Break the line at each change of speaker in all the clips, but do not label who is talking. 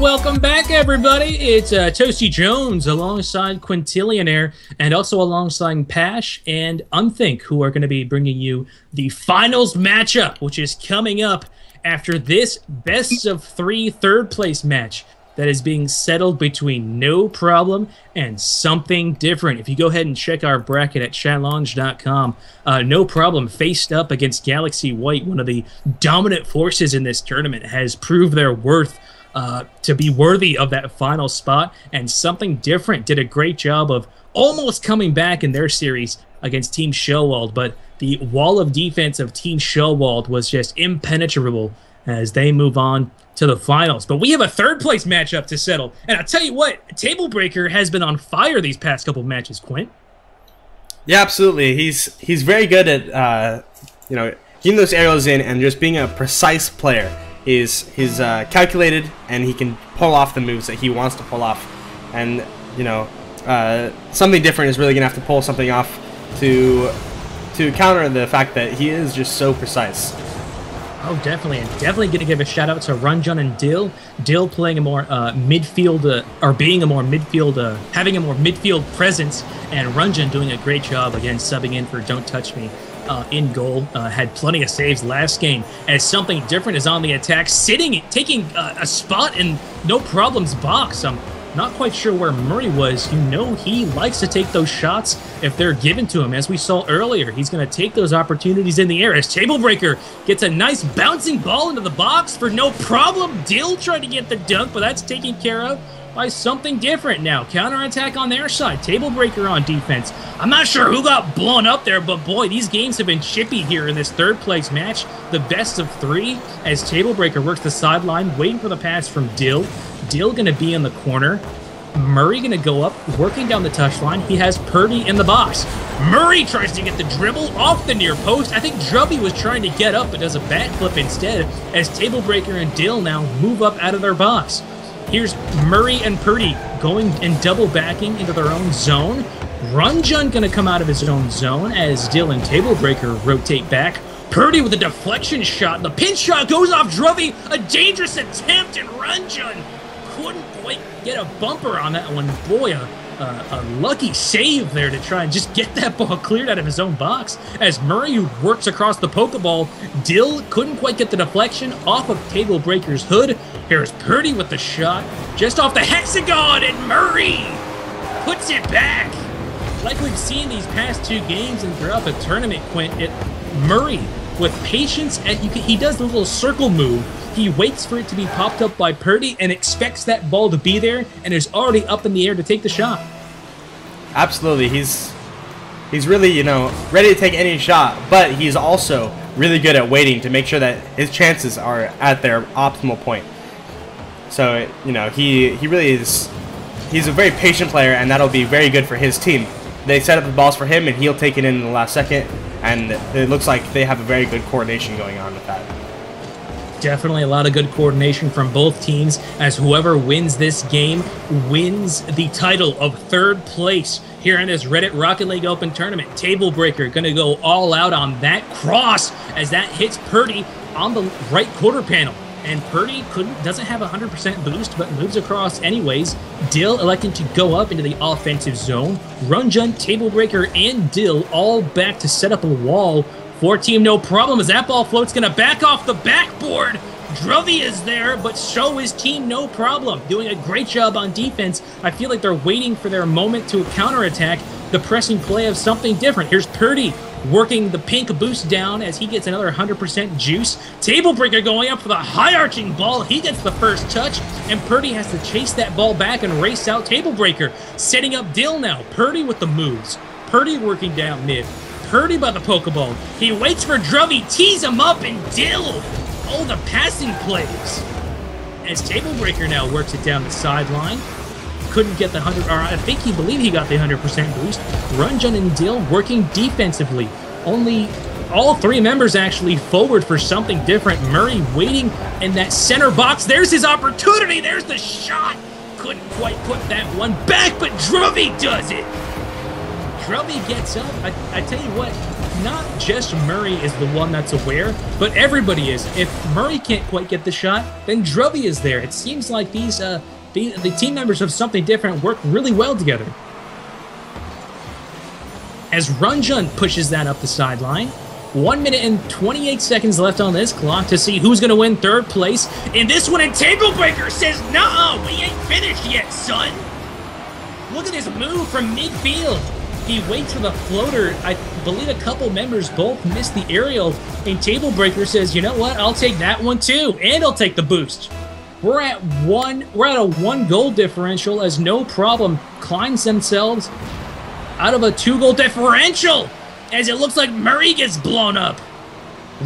Welcome back, everybody. It's Toasty Jones alongside Quintillionaire and also alongside Pash and Unthink, who are going to be bringing you the finals matchup, which is coming up after this best of three third place match that is being settled between No Problem and Something Different. If you go ahead and check our bracket at challenge.com, No Problem faced up against Galaxy White, one of the dominant forces in this tournament, has proved their worth to be worthy of that final spot, and Something Different did a great job of almost coming back in their series against Team Shellwald, but the wall of defense of Team Shellwald was just impenetrable as they move on to the finals. But we have a third place matchup to settle, and I'll tell you what, Table Breaker has been on fire these past couple matches, Quint.
Yeah, absolutely. He's very good at getting those arrows in and just being a precise player. He's calculated, and he can pull off the moves that he wants to pull off. And Something Different is really gonna have to pull something off to counter the fact that he is just so precise.
Oh, definitely, and definitely going to give a shout out to Runjun and Dill. Dill playing a more midfield, or being a more midfield, having a more midfield presence, and Runjun doing a great job again, subbing in for Don't Touch Me in goal. Had plenty of saves last game. As Something Different is on the attack, taking a spot in No Problem's box. I'm not quite sure where Murray was. He likes to take those shots if they're given to him. As we saw earlier, he's going to take those opportunities in the air. As Table Breaker gets a nice bouncing ball into the box for No Problem. Dill trying to get the dunk, but that's taken care of by Something Different now. Counterattack on their side. Table Breaker on defense. I'm not sure who got blown up there, but boy, these games have been chippy here in this third place match. The best of three as Table Breaker works the sideline, waiting for the pass from Dill. Dill going to be in the corner. Murray going to go up, working down the touchline. He has Purdy in the box. Murray tries to get the dribble off the near post. I think Drubby was trying to get up, but does a backflip instead as Table Breaker and Dill now move up out of their box. Here's Murray and Purdy going and double backing into their own zone. Runjun going to come out of his own zone as Dill and Table Breaker rotate back. Purdy with a deflection shot. The pinch shot goes off Drubby. A dangerous attempt, and Runjun couldn't quite get a bumper on that one. Boy, a lucky save there to try and just get that ball cleared out of his own box. As Murray works across the Pokeball, Dill couldn't quite get the deflection off of Table Breaker's hood. Here's Purdy with the shot, just off the hexagon, and Murray puts it back. Like we've seen these past two games and throughout the tournament, Quint, Murray, with patience, he does the little circle move. He waits for it to be popped up by Purdy and expects that ball to be there and is already up in the air to take the shot.
Absolutely. He's really, ready to take any shot, but he's also really good at waiting to make sure that his chances are at their optimal point. So, he really is, he's a very patient player, and that'll be very good for his team. They set up the balls for him, and he'll take it in the last second, and it looks like they have a very good coordination going on with that.
Definitely a lot of good coordination from both teams, as whoever wins this game wins the title of third place here in this Reddit Rocket League Open Tournament. Table Breaker going to go all out on that cross as that hits Purdy on the right quarter panel. And Purdy doesn't have a 100% boost, but moves across anyways. Dill electing to go up into the offensive zone. Runjun, Table Breaker, and Dill all back to set up a wall for Team No Problem as that ball float's going to back off the backboard. Druvy is there, but so is Team No Problem, doing a great job on defense. I feel like they're waiting for their moment to counterattack the pressing play of Something Different. Here's Purdy working the pink boost down as he gets another 100% juice. Table Breaker going up for the high arching ball. He gets the first touch, and Purdy has to chase that ball back and race out Table Breaker. Setting up Dill now. Purdy with the moves. Purdy working down mid. Purdy by the Pokeball. He waits for Druvy, tees him up, and Dill. Oh, the passing plays. As Table Breaker now works it down the sideline. Couldn't get the 100, or I think he believed he got the 100% boost. Runjun and Dill working defensively. Only all three members actually forward for Something Different. Murray waiting in that center box. There's his opportunity. There's the shot. Couldn't quite put that one back, but Druvy does it. Drubby gets up. I tell you what, not just Murray is the one that's aware, but everybody is. If Murray can't quite get the shot, then Drubby is there. It seems like the team members of Something Different work really well together. As Runjun pushes that up the sideline, 1 minute and 28 seconds left on this clock to see who's going to win third place in this one, and Tablebreaker says, "Nuh-uh, we ain't finished yet, son." Look at this move from midfield. He waits for the floater. I believe a couple members both missed the aerial, and Tablebreaker says, "You know what? I'll take that one too, and I'll take the boost." We're at a 1 goal differential as No Problem climbs themselves out of a 2 goal differential, as it looks like Murray gets blown up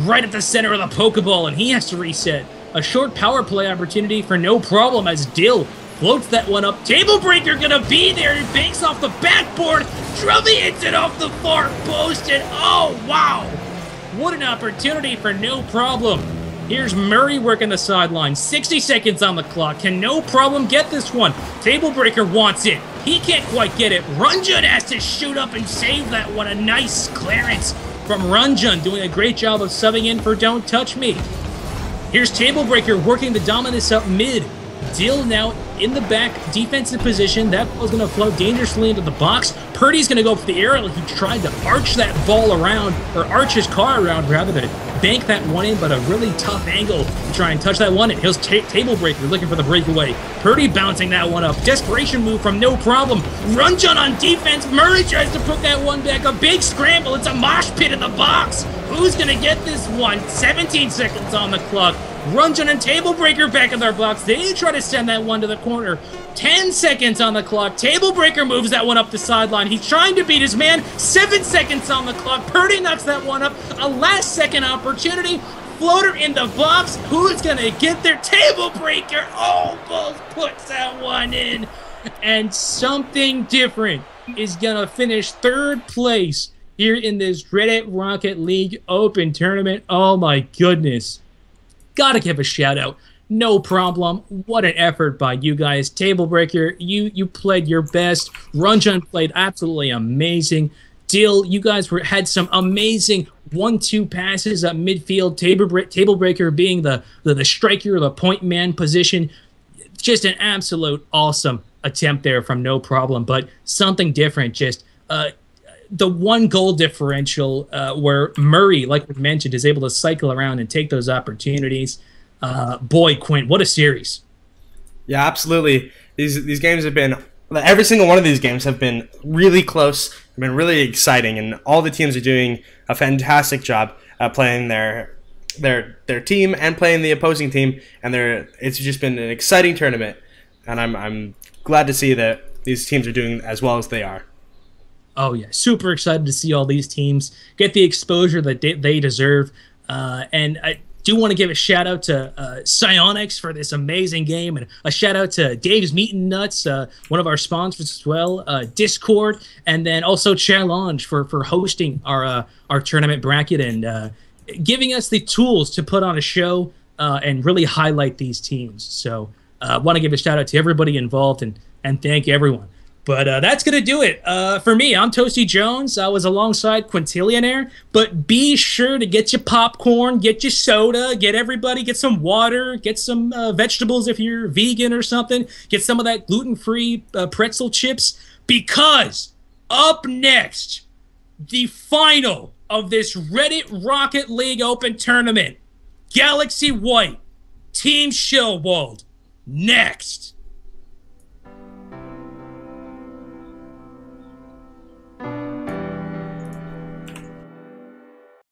right at the center of the Pokeball, and he has to reset. A short power play opportunity for No Problem as Dill floats that one up. Tablebreaker gonna be there, and banks off the backboard. Drubby hits it off the far post, and oh wow, what an opportunity for No Problem. Here's Murray working the sideline. 60 seconds on the clock. Can No Problem get this one? Tablebreaker wants it. He can't quite get it. Runjun has to shoot up and save that one. A nice clearance from Runjun, doing a great job of subbing in for Don't Touch Me. Here's Tablebreaker working the dominance up mid. Dill now in the back defensive position. That ball's going to float dangerously into the box. Purdy's going to go for the aerial. He tried to arch that ball around, or arch his car around rather, than bank that one in, but a really tough angle to try and touch that one in. Here's Tablebreaker looking for the breakaway. Purdy bouncing that one up. Desperation move from No Problem. Runjun on defense. Murray tries to put that one back. A big scramble. It's a mosh pit in the box. Who's going to get this one? 17 seconds on the clock. Runjun and Tablebreaker back in their box. They try to send that one to the corner. 10 seconds on the clock. Tablebreaker moves that one up the sideline. He's trying to beat his man. 7 seconds on the clock. Purdy knocks that one up. A last second opportunity. Floater in the box. Who's going to get there? Tablebreaker almost puts that one in. And Something Different is going to finish third place here in this Reddit Rocket League Open Tournament. Oh my goodness. Gotta give a shout out. No Problem. What an effort by you guys. Tablebreaker, you played your best. Runjun played absolutely amazing. Dill, you guys had some amazing 1-2 passes at midfield. Tablebreaker being the striker, the point man position. Just an absolute awesome attempt there from No Problem. But Something Different, just the 1 goal differential where Murray, like we mentioned, is able to cycle around and take those opportunities. Boy, Quint, what a series.
Yeah, absolutely. These games have been, every single one of these games have been really close, have been really exciting, and all the teams are doing a fantastic job playing their team and playing the opposing team, and it's just been an exciting tournament, and I'm glad to see that these teams are doing as well as they are.
Oh, yeah. Super excited to see all these teams get the exposure that they deserve. And I do want to give a shout-out to Psyonix for this amazing game, and a shout-out to Dave's Meat and Nuts, one of our sponsors as well, Discord, and then also Challenge for hosting our tournament bracket and giving us the tools to put on a show and really highlight these teams. So I want to give a shout-out to everybody involved and thank everyone. But that's going to do it. For me, I'm Toasty Jones. I was alongside Quintillionaire. But be sure to get your popcorn, get your soda, get some water, get some vegetables if you're vegan or something. Get some of that gluten-free pretzel chips. Because up next, the final of this Reddit Rocket League Open Tournament. Galaxy White, Team Shellwald. Next.